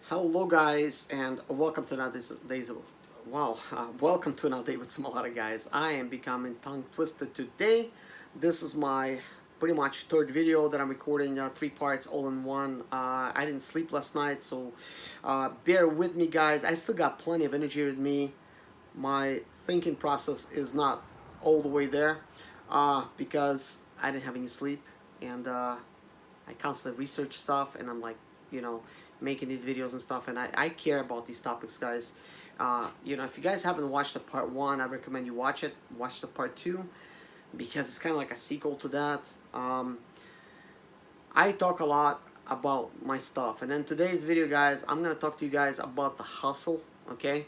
Hello guys, and welcome to another days of welcome to another day with ZIMALETA guys. I am becoming tongue twisted today. This is my pretty much third video that I'm recording, 3 parts all in one. I didn't sleep last night, so bear with me guys. I still got plenty of energy with me. My thinking process is not all the way there because I didn't have any sleep, and I constantly research stuff, and I'm like, making these videos and stuff, and I care about these topics, guys. If you guys haven't watched the part 1, I recommend you watch it. Watch the part 2 because it's kind of like a sequel to that. I talk a lot about my stuff, and in today's video, guys, I'm gonna talk to you guys about the hustle, okay?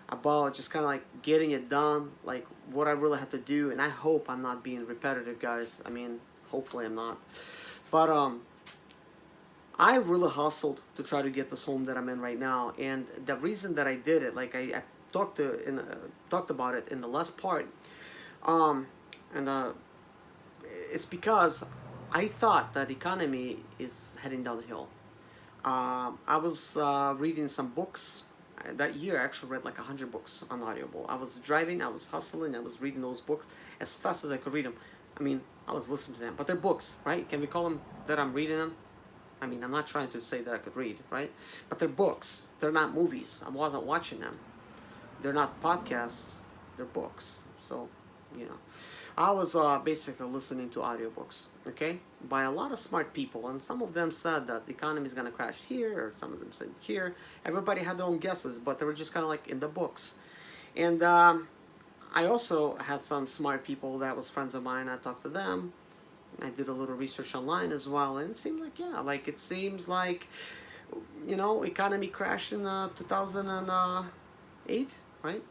About just kind of like getting it done, like what I really have to do, and I hope I'm not being repetitive, guys. I mean, hopefully I'm not, but I really hustled to try to get this home that I'm in right now, and the reason that I did it, like I talked about it in the last part, and it's because I thought that the economy is heading down the hill. I was reading some books that year. I actually read like 100 books on Audible. I was driving, I was hustling, I was reading those books as fast as I could read them. I mean, I was listening to them, but they're books, right? Can we call them that I'm reading them? I mean, I'm not trying to say that I could read, right? But they're books. They're not movies. I wasn't watching them. They're not podcasts. They're books. So, I was basically listening to audiobooks, okay? By a lot of smart people. And some of them said that the economy is going to crash here, or some of them said here. Everybody had their own guesses, but they were just kind of like in the books. And I also had some smart people that was friends of mine. I talked to them. I did a little research online as well, and it seemed like, it seems like, economy crashed in 2008, right?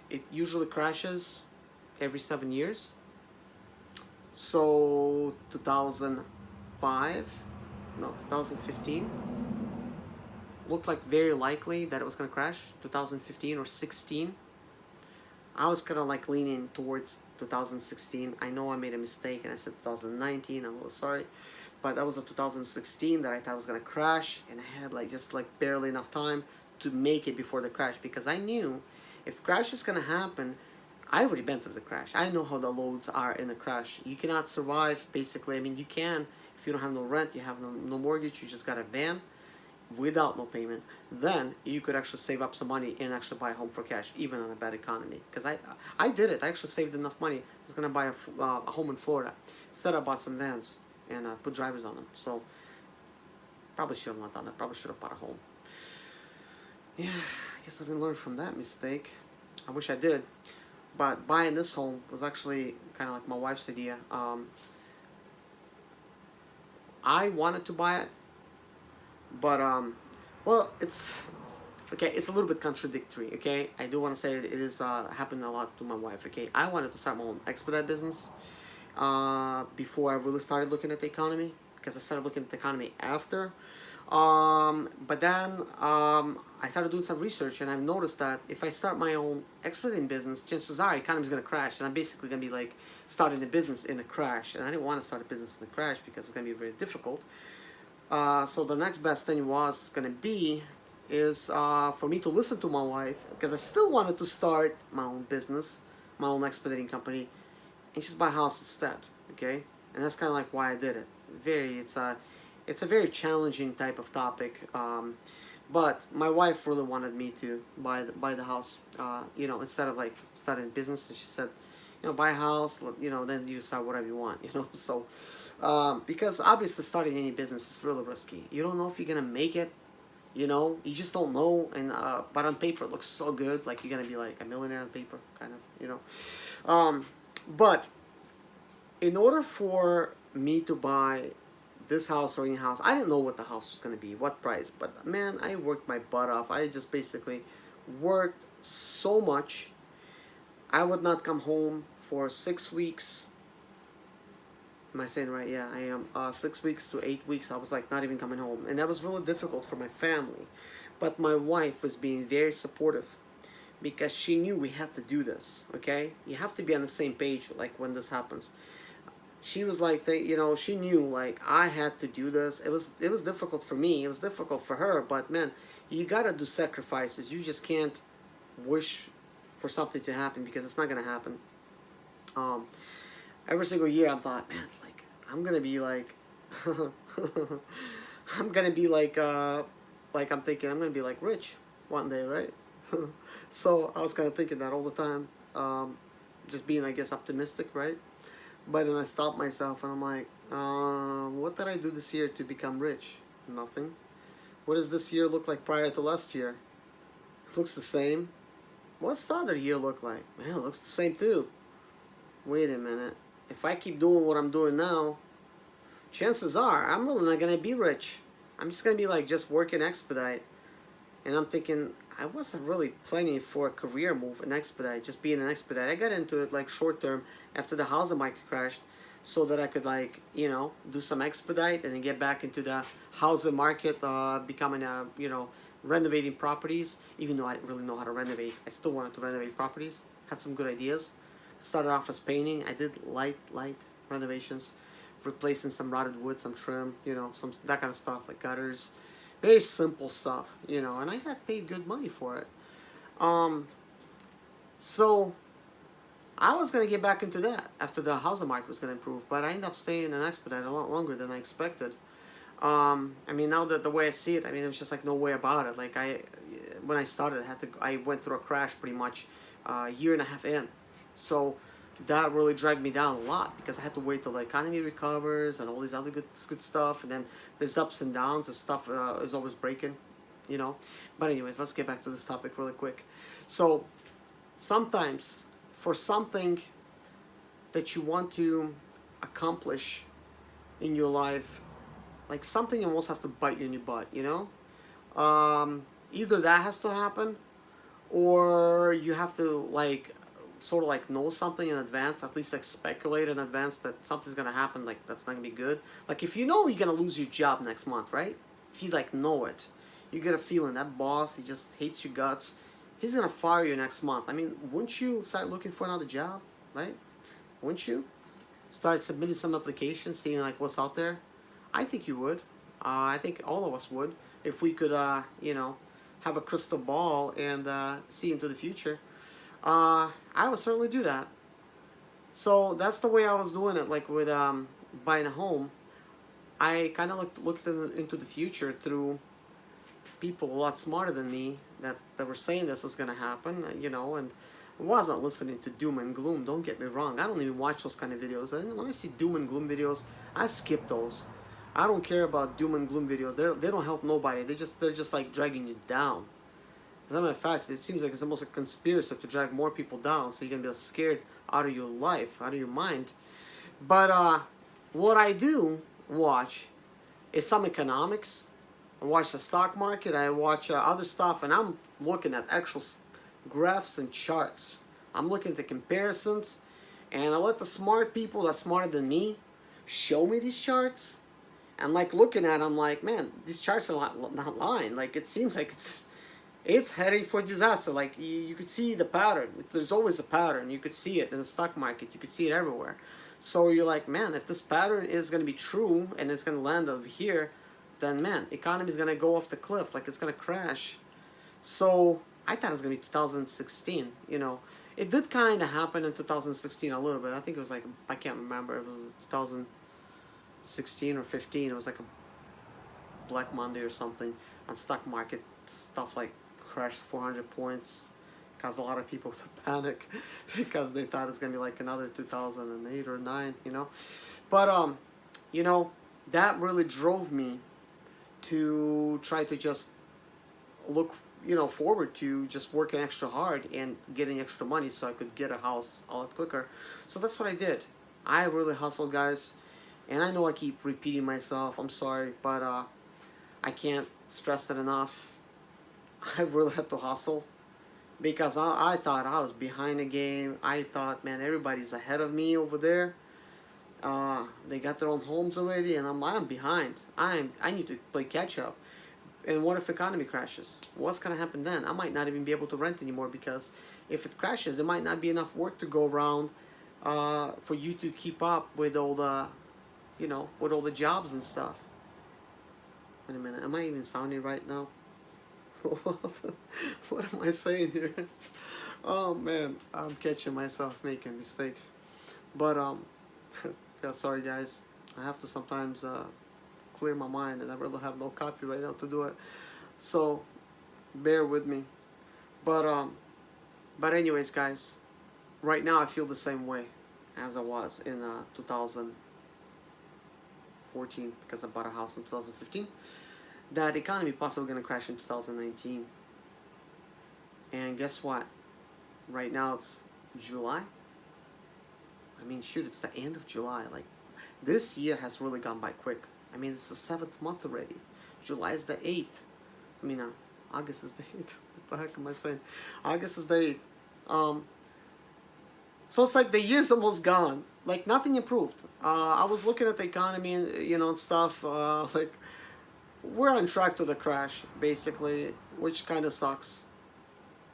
It usually crashes every 7 years. So 2015 looked like very likely that it was going to crash. 2015 or 16. I was kind of like leaning towards 2016. I know I made a mistake and I said 2019. I'm a little sorry, but that was a 2016 that I thought was gonna crash, and I had just barely enough time to make it before the crash, because I knew if crash is gonna happen, I already been through the crash. I know how the loads are in a crash. You cannot survive, basically. I mean, you can if you don't have no rent, you have no mortgage, you just got a van without no payment. Then you could actually save up some money and actually buy a home for cash, even in a bad economy. Because I did it. I actually saved enough money. I was gonna buy a home in Florida. Instead, I bought some vans and put drivers on them. So probably should have not done that. Probably should have bought a home. Yeah, I guess I didn't learn from that mistake. I wish I did. But buying this home was actually kind of like my wife's idea. I wanted to buy it, but well, it's okay. It's a little bit contradictory. Okay, I do want to say it is happening a lot to my wife. Okay, I wanted to start my own expedite business before I really started looking at the economy, because I started looking at the economy after. But then I started doing some research, and I've noticed that if I start my own expediting business, chances are the economy is gonna crash, and I'm basically gonna be like starting a business in a crash. And I didn't want to start a business in a crash because it's gonna be very difficult. So the next best thing was gonna be is for me to listen to my wife, because I still wanted to start my own business, my own expediting company, and just buy a house instead. Okay, and that's kind of like why I did it. It's a very challenging type of topic, but my wife really wanted me to buy the house. Instead of like starting a business, and she said, buy a house, then you start whatever you want, so. Because obviously starting any business is really risky. You don't know if you're gonna make it. You just don't know. And but on paper it looks so good, like you're gonna be like a millionaire on paper, kind of. But in order for me to buy this house or any house, I didn't know what the house was gonna be, what price. But man, I worked my butt off. I just basically worked so much. I would not come home for 6 weeks. Am I saying right? Yeah, I am. 6 weeks to 8 weeks, I was like not even coming home, and that was really difficult for my family. But my wife was being very supportive, because she knew we had to do this. Okay, you have to be on the same page, like when this happens. she was like, you know, she knew like I had to do this. It was difficult for me. It was difficult for her. But man, you gotta do sacrifices. You just can't wish for something to happen because it's not gonna happen. Um, every single year I thought, man, like I'm gonna be like, I'm gonna be like I'm thinking I'm gonna be like rich one day, right? So I was kind of thinking that all the time, just being, I guess, optimistic, right? But then I stopped myself and I'm like, what did I do this year to become rich? Nothing. What does this year look like prior to last year? It looks the same. What's the other year look like? Man, it looks the same too. Wait a minute. If I keep doing what I'm doing now, chances are I'm really not gonna be rich. I'm just gonna be like just working Expedite. And I'm thinking I wasn't really planning for a career move in Expedite, just being an Expedite. I got into it like short term after the housing market crashed, so that I could like, you know, do some Expedite and then get back into the housing market, becoming a, you know, renovating properties. Even though I didn't really know how to renovate, I still wanted to renovate properties. Had some good ideas. Started off as painting. I did light renovations, replacing some rotted wood, some trim, you know, some that kind of stuff like gutters, very simple stuff, you know, and I got paid good money for it. Um, so I was gonna get back into that after the housing market was gonna improve, but I ended up staying in Expedite a lot longer than I expected. I mean, now that the way I see it, I mean, it was just like no way about it. Like when I started, I went through a crash pretty much a year and a half in, so that really dragged me down a lot because I had to wait till the economy recovers and all these other good stuff, and then there's ups and downs of stuff is always breaking, you know. But anyways, let's get back to this topic really quick. So sometimes for something that you want to accomplish in your life, like something you almost have to bite you in your butt, you know. Either that has to happen, or you have to like sort of like know something in advance, at least like speculate in advance that something's gonna happen, like that's not gonna be good. Like if you know you're gonna lose your job next month, right? If you like know it, you get a feeling that boss, he just hates your guts, he's gonna fire you next month. I mean, wouldn't you start looking for another job, right? Wouldn't you start submitting some applications, seeing like what's out there? I think you would. I think all of us would if we could, you know, have a crystal ball and see into the future. I would certainly do that. So that's the way I was doing it. Like with buying a home, I kind of looked into the future through people a lot smarter than me that were saying this was gonna happen. You know, and I wasn't listening to doom and gloom. Don't get me wrong. I don't even watch those kind of videos. And when I see doom and gloom videos, I skip those. I don't care about doom and gloom videos. They don't help nobody. They're just like dragging you down. As a matter of fact, it seems like it's almost a conspiracy to drag more people down, so you're gonna be scared out of your life, out of your mind. But what I do watch is some economics. I watch the stock market. I watch other stuff, and I'm looking at actual graphs and charts. I'm looking at the comparisons, and I let the smart people that's smarter than me show me these charts. And like looking at them, like, man, these charts are not lying. Like it seems like it's heading for disaster. Like you could see the pattern. There's always a pattern. You could see it in the stock market. You could see it everywhere. So you're like, man, if this pattern is going to be true and it's going to land over here, then man, economy is going to go off the cliff. Like it's going to crash. So I thought it was going to be 2016. You know, it did kind of happen in 2016 a little bit. I think it was like, I can't remember. It was 2016 or 15. It was like a Black Monday or something on stock market. Stuff like crashed 400 points, caused a lot of people to panic because they thought it's gonna be like another 2008 or 9, you know. But you know, that really drove me to try to just look, you know, forward to just working extra hard and getting extra money so I could get a house a lot quicker. So that's what I did. I really hustled, guys, and I know I keep repeating myself. I'm sorry, but I can't stress it enough. I really had to hustle because I thought I was behind the game. I thought, man, everybody's ahead of me over there. They got their own homes already, and I'm behind. I need to play catch up. And what if economy crashes? What's gonna happen then? I might not even be able to rent anymore because if it crashes, there might not be enough work to go around for you to keep up with all the, you know, with all the jobs and stuff. Wait a minute, am I even sounding right now? What am I saying here? Oh man, I'm catching myself making mistakes. But yeah, sorry guys. I have to sometimes clear my mind, and I really have no copy right now to do it. So bear with me. But anyways, guys, right now I feel the same way as I was in 2014, because I bought a house in 2015. That economy possibly gonna crash in 2019. And guess what? Right now it's July. I mean, shoot, it's the end of July. Like, this year has really gone by quick. I mean, it's the 7th month already. July is the 8th. I mean, August is the 8th. What the heck am I saying? August is the 8th. So it's like the year's almost gone. Like, nothing improved. I was looking at the economy and, you know, and stuff. Like, we're on track to the crash, basically, which kind of sucks.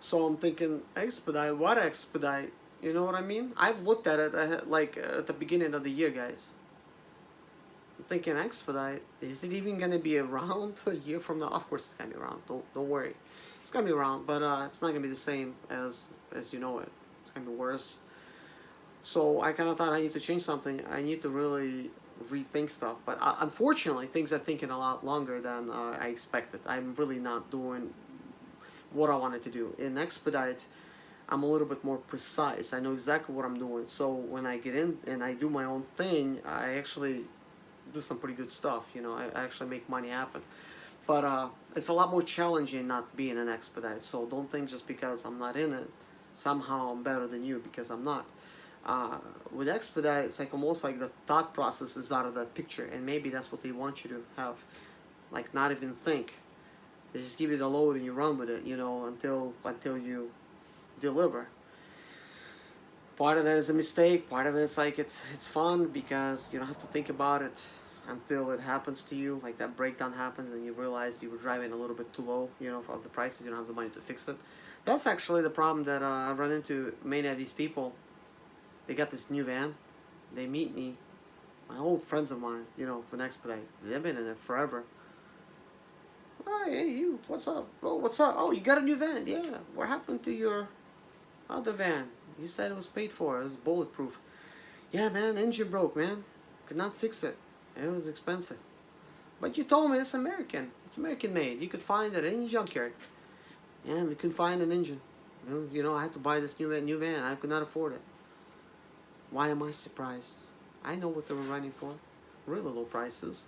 So I'm thinking, Expedite, what Expedite? You know what I mean? I've looked at it like at the beginning of the year, guys. I'm thinking, Expedite, is it even gonna be around a year from now? Of course it's gonna be around. Don't worry, it's gonna be around, but it's not gonna be the same as you know it. It's gonna be worse. So I kind of thought I need to change something. I need to really rethink stuff. But unfortunately, things are taking a lot longer than I expected. I'm really not doing what I wanted to do. In Expedite, I'm a little bit more precise. I know exactly what I'm doing. So when I get in and I do my own thing, I actually do some pretty good stuff. You know, I actually make money happen. But it's a lot more challenging not being an Expedite. So don't think just because I'm not in it, somehow I'm better than you, because I'm not. With Expedite, it's like almost like the thought process is out of the picture, and maybe that's what they want you to have, like not even think. They just give you the load and you run with it, you know, until you deliver. Part of that is a mistake. Part of it is like it's fun because you don't have to think about it until it happens to you. Like that breakdown happens and you realize you were driving a little bit too low, you know, of the prices. You don't have the money to fix it. That's actually the problem that I've run into. Many of these people, they got this new van. They meet me, my old friends of mine, you know, for Expedite. They've been in it forever. Oh, hey, you, what's up? Oh, what's up? Oh, you got a new van? Yeah. What happened to your other van? You said it was paid for. It was bulletproof. Yeah, man, engine broke, man. Could not fix it. It was expensive. But you told me it's American. It's American made. You could find it in any junkyard. Yeah, we couldn't find an engine. You know, I had to buy this new van. I could not afford it. Why am I surprised? I know what they were running for. Really low prices.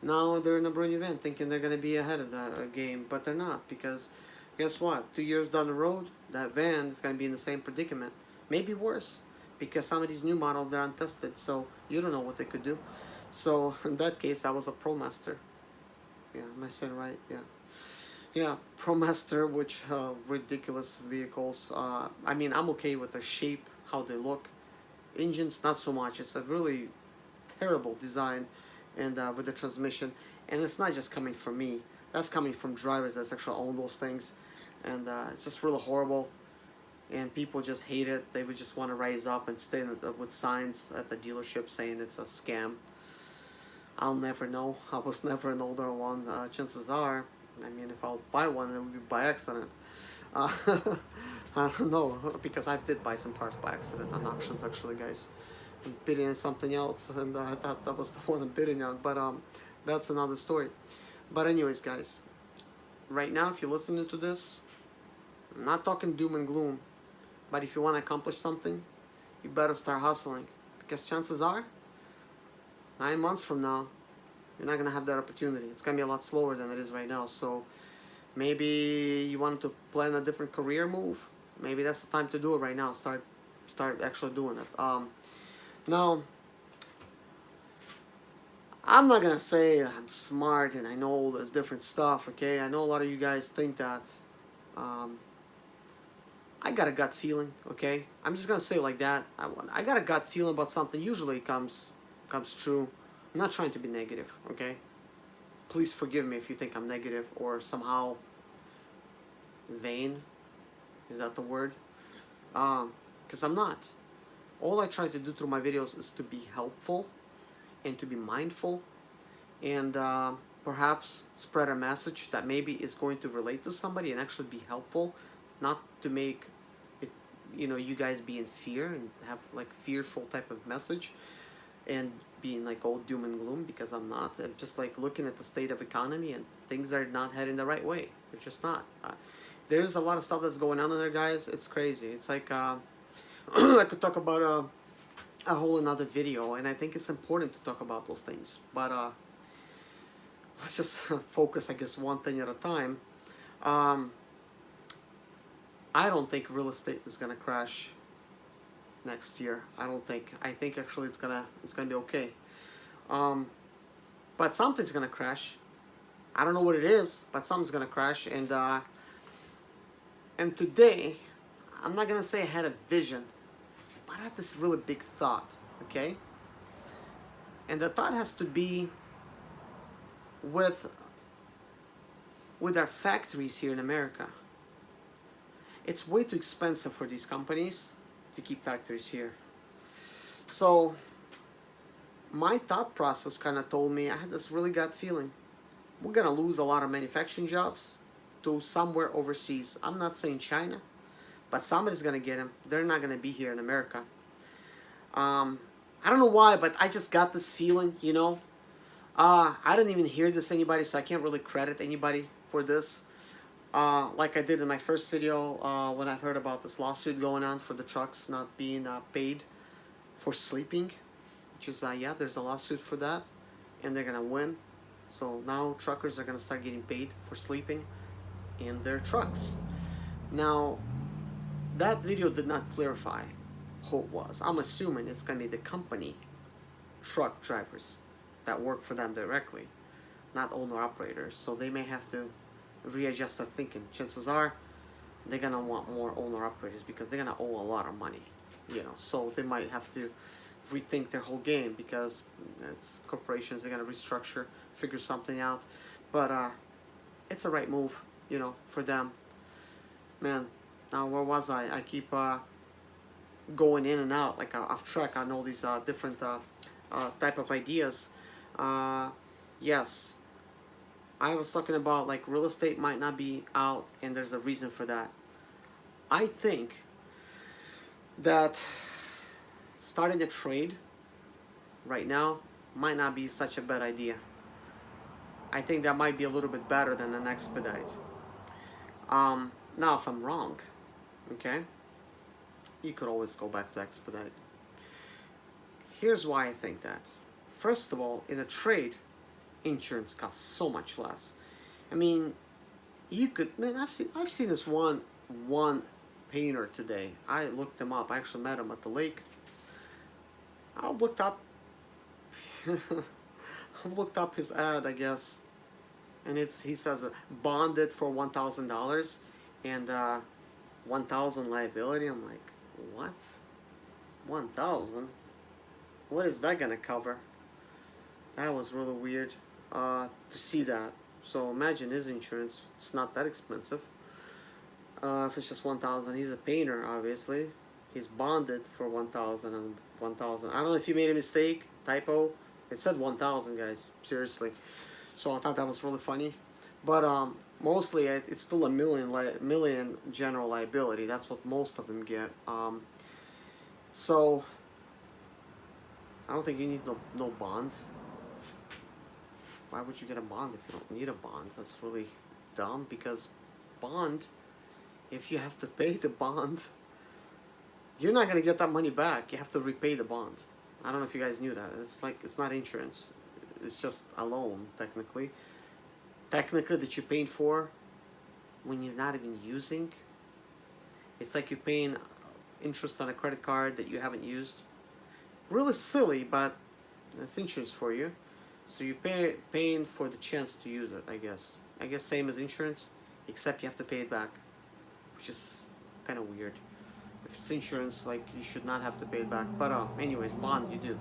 Now they're in a brand new van thinking they're going to be ahead of the game, but they're not, because guess what? 2 years down the road, that van is going to be in the same predicament. Maybe worse, because some of these new models, they're untested, so you don't know what they could do. So in that case, that was a ProMaster. Yeah, am I saying right? Yeah. Yeah, ProMaster, which ridiculous vehicles. I mean, I'm okay with the shape, how they look. Engines, not so much. It's a really terrible design, and with the transmission. And it's not just coming from me. That's coming from drivers that actually own those things. And it's just really horrible. And people just hate it. They would just want to rise up and stay with signs at the dealership saying it's a scam. I'll never know. I was never an older one. Chances are, I mean, if I'll buy one, it would be by accident. I don't know, because I did buy some cars by accident on auctions, actually, guys. I'm bidding on something else, and I thought that was the one I'm bidding on. But that's another story. But anyways, guys, right now, if you're listening to this, I'm not talking doom and gloom. But if you want to accomplish something, you better start hustling. Because chances are, 9 months from now, you're not going to have that opportunity. It's going to be a lot slower than it is right now. So maybe you wanted to plan a different career move. Maybe that's the time to do it right now. Start actually doing it. Now, I'm not going to say I'm smart and I know all this different stuff, okay? I know a lot of you guys think that. I got a gut feeling, okay? I'm just going to say it like that. I got a gut feeling about something. Usually it comes true. I'm not trying to be negative, okay? Please forgive me if you think I'm negative or somehow vain. Is that the word? Because I'm not. all I try to do through my videos is to be helpful and to be mindful, and perhaps spread a message that maybe is going to relate to somebody and actually be helpful, not to make it, you guys be in fear and have like fearful type of message and being like all doom and gloom, because I'm not. I'm just like looking at the state of economy and things are not heading the right way. They're just not. There's a lot of stuff that's going on in there, guys. It's crazy. It's like I could talk about a whole another video, and I think it's important to talk about those things. But let's just focus, I guess, one thing at a time. I don't think real estate is gonna crash next year. I don't think. I think actually it's gonna be okay. But something's gonna crash. I don't know what it is, but something's gonna crash. And today, I'm not gonna say I had a vision, but I had this really big thought. Okay. And the thought has to be with our factories here in America. It's way too expensive for these companies to keep factories here. So my thought process kind of told me, I had this really gut feeling, we're gonna lose a lot of manufacturing jobs to somewhere overseas. I'm not saying China, but somebody's gonna get them. They're not gonna be here in America. I don't know why, but I just got this feeling, I didn't even hear this anybody, so I can't really credit anybody for this. Like I did in my first video, when I heard about this lawsuit going on for the trucks not being paid for sleeping, which is, yeah, there's a lawsuit for that, and they're gonna win. So now truckers are gonna start getting paid for sleeping in their trucks. Now, that video did not clarify who it was. I'm assuming it's gonna be the company truck drivers that work for them directly, not owner-operators. So they may have to readjust their thinking. Chances are they're gonna want more owner-operators because they're gonna owe a lot of money, so they might have to rethink their whole game, because it's corporations. They're gonna restructure, figure something out. But it's a right move, for them. Man, now where was I? I keep going in and out, like off track on all these different type of ideas. Yes, I was talking about like real estate might not be out, and there's a reason for that. I think that starting a trade right now might not be such a bad idea. I think that might be a little bit better than an Expedite. Now, if I'm wrong, okay, you could always go back to Expedite. Here's why I think that. First of all, in a trade, insurance costs so much less. I mean, you could, man, I've seen this one painter today. I looked him up. I actually met him at the lake. I've looked up I've looked up his ad, I guess, and he says bonded for $1,000 and $1,000 liability. I'm like, what? 1,000? What is that gonna cover? That was really weird to see that. So imagine his insurance. It's not that expensive. If it's just 1,000, he's a painter, obviously. He's bonded for 1,000 and 1,000. I don't know if you made a mistake, typo. It said 1,000, guys. Seriously. So I thought that was really funny. But mostly it's still a million general liability. That's what most of them get. So I don't think you need no bond. Why would you get a bond if you don't need a bond? That's really dumb, because bond, if you have to pay the bond, you're not gonna get that money back. You have to repay the bond. I don't know if you guys knew that. It's like, it's not insurance. It's just a loan, technically. Technically, that you're paying for when you're not even using. It's like you're paying interest on a credit card that you haven't used. Really silly, but that's insurance for you. So you're paying for the chance to use it, I guess. I guess same as insurance, except you have to pay it back, which is kind of weird. If it's insurance, like, you should not have to pay it back. But anyways, bond, you do.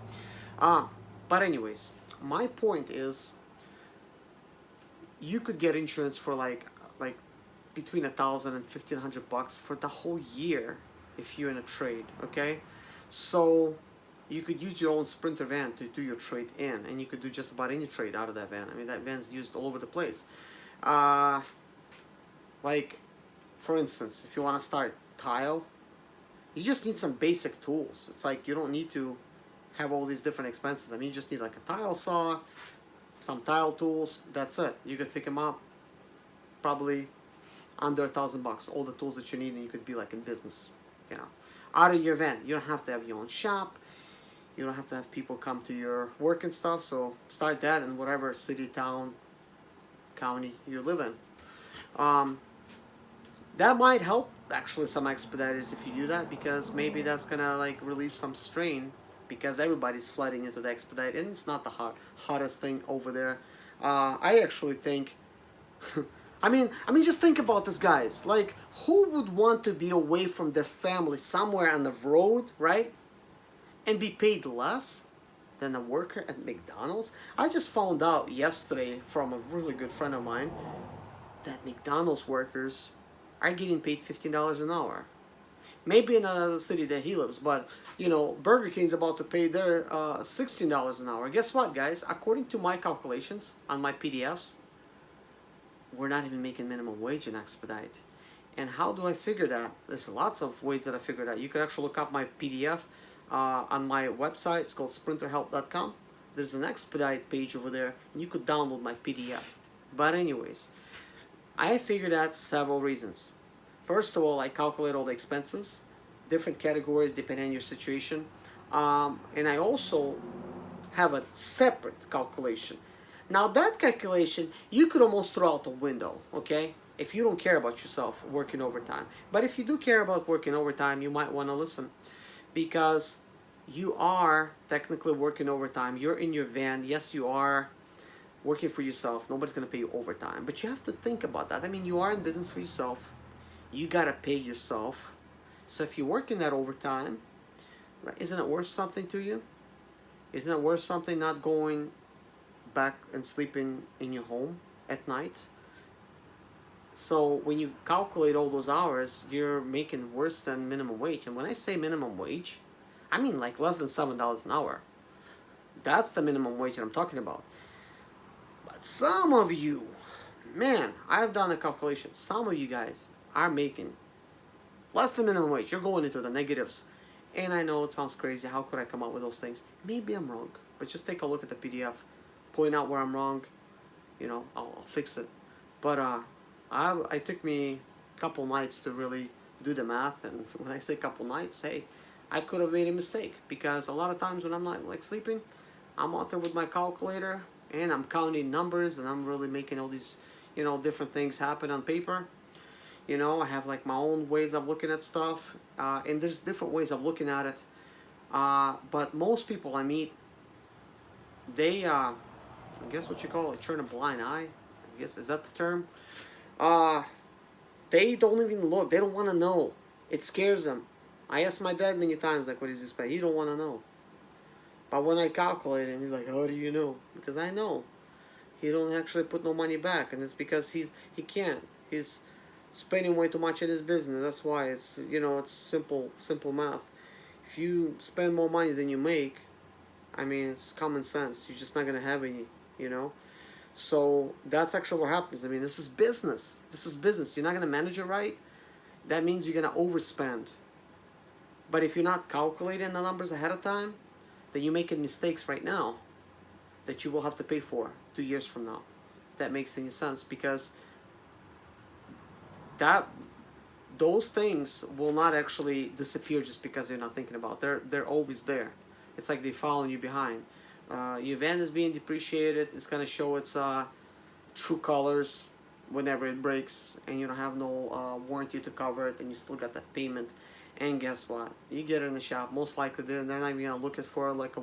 But anyways, my point is, you could get insurance for like between $1,000 and $1,500 for the whole year if you're in a trade, okay? So you could use your own Sprinter van to do your trade in, and you could do just about any trade out of that van. I mean, that van's used all over the place. Uh, like, for instance, if you want to start tile, you just need some basic tools. It's like you don't need to have all these different expenses. I mean, you just need like a tile saw, some tile tools. That's it. You could pick them up probably under $1,000. All the tools that you need, and you could be like in business, you know, out of your van. You don't have to have your own shop. You don't have to have people come to your work and stuff. So start that in whatever city, town, county you live in. That might help actually some expediters if you do that, because maybe that's gonna like relieve some strain, because everybody's flooding into the expedite, and it's not the hottest thing over there. I actually think I mean, just think about this, guys. Like, who would want to be away from their family somewhere on the road, right? And be paid less than a worker at McDonald's? I just found out yesterday from a really good friend of mine that McDonald's workers are getting paid $15 an hour. Maybe in a city that he lives, but you know, Burger King's about to pay their $16 an hour. Guess what, guys? According to my calculations on my PDFs, we're not even making minimum wage in Expedite. And how do I figure that? There's lots of ways that I figured out. You can actually look up my PDF on my website. It's called sprinterhelp.com. There's an Expedite page over there, and you could download my PDF. But anyways, I figured out several reasons. First of all, I calculate all the expenses, different categories depending on your situation. And I also have a separate calculation. Now that calculation, you could almost throw out the window, okay? If you don't care about yourself working overtime. But if you do care about working overtime, you might want to listen, because you are technically working overtime. You're in your van. Yes, you are working for yourself. Nobody's going to pay you overtime. But you have to think about that. I mean, you are in business for yourself. You got to pay yourself. So if you're working that overtime, right, isn't it worth something to you? Isn't it worth something not going back and sleeping in your home at night? So when you calculate all those hours, you're making worse than minimum wage. And when I say minimum wage, I mean like less than $7 an hour. That's the minimum wage that I'm talking about. But some of you, man, I've done a calculation. Some of you guys are making less than minimum wage. You're going into the negatives. And I know it sounds crazy. How could I come up with those things? Maybe I'm wrong. But just take a look at the PDF. Point out where I'm wrong. You know, I'll fix it. But it took me a couple nights to really do the math. And when I say couple nights, hey, I could have made a mistake. Because a lot of times when I'm not like sleeping, I'm out there with my calculator and I'm counting numbers and I'm really making all these, you know, different things happen on paper. You know, I have like my own ways of looking at stuff, and there's different ways of looking at it. But most people I meet, they, I guess what you call it, turn a blind eye. I guess, is that the term? They don't even look. They don't want to know. It scares them. I asked my dad many times, like, what is this pay? He don't want to know. But when I calculate him, he's like, how do you know? Because I know. He don't actually put no money back, and it's because he can't. He's spending way too much in his business. That's why it's, you know, it's simple math. If you spend more money than you make, I mean, it's common sense. You're just not gonna have any, you know. So that's actually what happens. I mean, this is business. This is business. You're not gonna manage it right. That means you're gonna overspend. But if you're not calculating the numbers ahead of time, then you're making mistakes right now that you will have to pay for 2 years from now. If that makes any sense, because those things will not actually disappear just because you're not thinking about it. They're always there. It's like they're following you behind. Your van is being depreciated. It's gonna show its true colors whenever it breaks, and you don't have no warranty to cover it, and you still got that payment. And guess what? You get it in the shop. Most likely they're not even gonna look at for like a